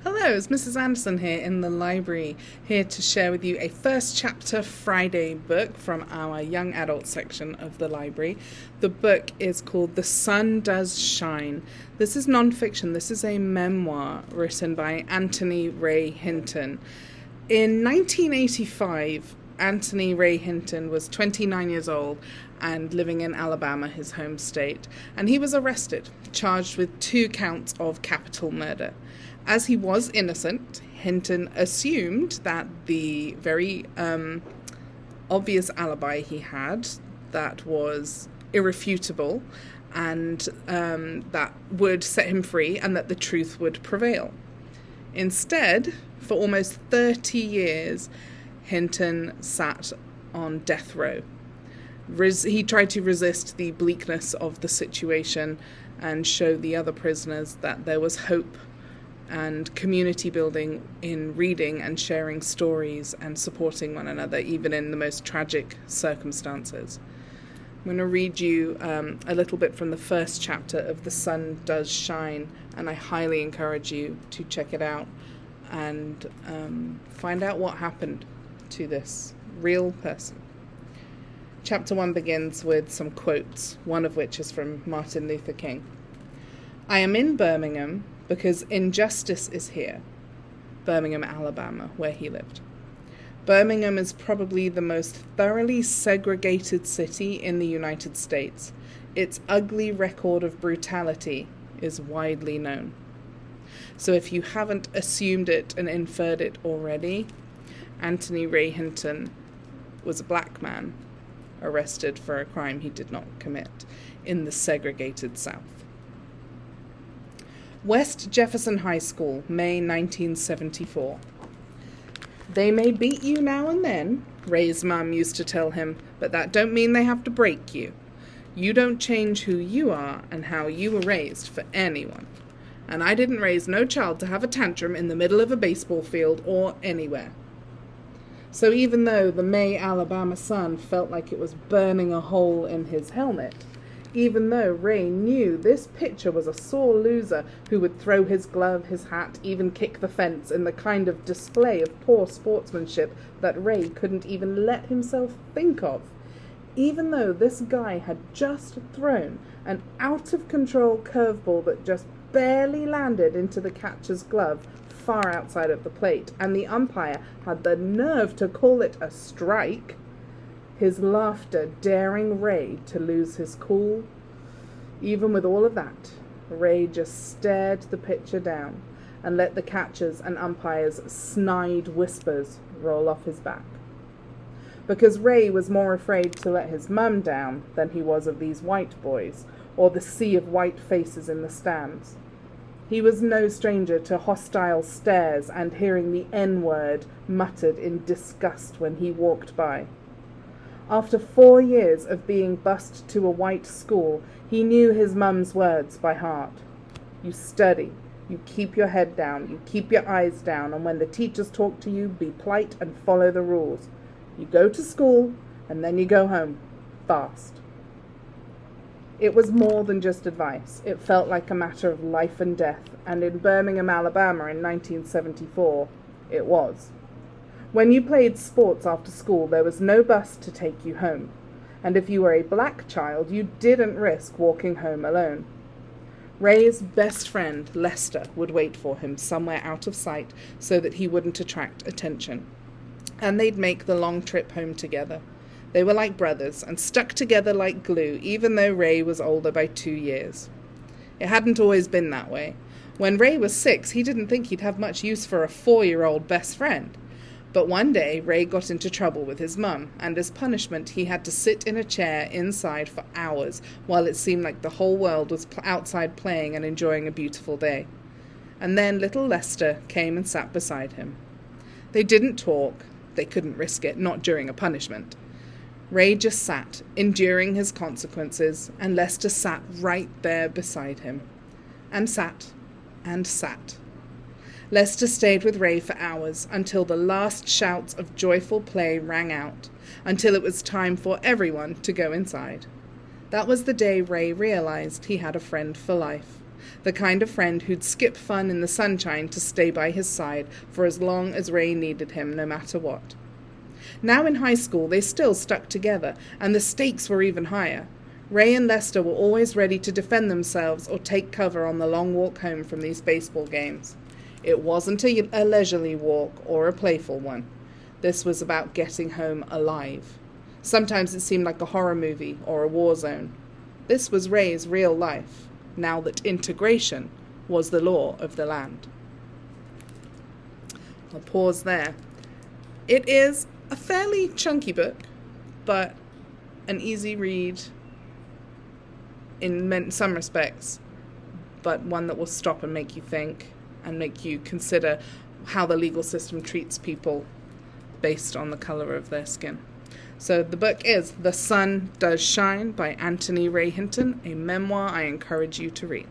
Hello, it's Mrs. Anderson here in the library, here to share with you a first chapter Friday book from our young adult section of the library. The book is called The Sun Does Shine. This is non-fiction. This is a memoir written by Anthony Ray Hinton. In 1985, Anthony Ray Hinton was 29 years old and living in Alabama, his home state, and he was arrested, charged with 2 counts of capital murder. As he was innocent, Hinton assumed that the very obvious alibi he had, that was irrefutable, and that would set him free, and that the truth would prevail. Instead, for almost 30 years, Hinton sat on death row. He tried to resist the bleakness of the situation and show the other prisoners that there was hope and community building in reading and sharing stories and supporting one another, even in the most tragic circumstances. I'm going to read you a little bit from the first chapter of The Sun Does Shine, and I highly encourage you to check it out and find out what happened to this real person. Chapter 1 begins with some quotes, one of which is from Martin Luther King. "I am in Birmingham because injustice is here." Birmingham, Alabama, where he lived. Birmingham is probably the most thoroughly segregated city in the United States. Its ugly record of brutality is widely known. So if you haven't assumed it and inferred it already, Anthony Ray Hinton was a black man arrested for a crime he did not commit in the segregated South. West Jefferson High School, May 1974. "They may beat you now and then," Ray's mum used to tell him, "but that don't mean they have to break you. You don't change who you are and how you were raised for anyone. And I didn't raise no child to have a tantrum in the middle of a baseball field or anywhere." So even though the May, Alabama sun felt like it was burning a hole in his helmet, even though Ray knew this pitcher was a sore loser who would throw his glove, his hat, even kick the fence in the kind of display of poor sportsmanship that Ray couldn't even let himself think of, even though this guy had just thrown an out-of-control curveball that just barely landed into the catcher's glove far outside of the plate, and the umpire had the nerve to call it a strike, his laughter daring Ray to lose his cool. Even with all of that, Ray just stared the pitcher down and let the catchers and umpires' snide whispers roll off his back. Because Ray was more afraid to let his mum down than he was of these white boys, or the sea of white faces in the stands. He was no stranger to hostile stares and hearing the N-word muttered in disgust when he walked by. After 4 years of being bused to a white school, he knew his mum's words by heart. You study, you keep your head down, you keep your eyes down, and when the teachers talk to you, be polite and follow the rules. You go to school, and then you go home, fast. It was more than just advice. It felt like a matter of life and death, and in Birmingham, Alabama in 1974, it was. When you played sports after school, there was no bus to take you home, and if you were a black child, you didn't risk walking home alone. Ray's best friend, Lester, would wait for him somewhere out of sight so that he wouldn't attract attention, and they'd make the long trip home together. They were like brothers and stuck together like glue, even though Ray was older by 2 years. It hadn't always been that way. When Ray was 6, he didn't think he'd have much use for a 4-year-old best friend. But one day, Ray got into trouble with his mum, and as punishment, he had to sit in a chair inside for hours while it seemed like the whole world was outside playing and enjoying a beautiful day. And then little Lester came and sat beside him. They didn't talk. They couldn't risk it, not during a punishment. Ray just sat, enduring his consequences, and Lester sat right there beside him. And sat, and sat. Lester stayed with Ray for hours, until the last shouts of joyful play rang out, until it was time for everyone to go inside. That was the day Ray realized he had a friend for life, the kind of friend who'd skip fun in the sunshine to stay by his side for as long as Ray needed him, no matter what. Now in high school, they still stuck together, and the stakes were even higher. Ray and Lester were always ready to defend themselves or take cover on the long walk home from these baseball games. It wasn't a leisurely walk or a playful one. This was about getting home alive. Sometimes it seemed like a horror movie or a war zone. This was Ray's real life, now that integration was the law of the land. I'll pause there. It is a fairly chunky book, but an easy read in some respects, but one that will stop and make you think and make you consider how the legal system treats people based on the color of their skin. So the book is The Sun Does Shine by Anthony Ray Hinton, a memoir I encourage you to read.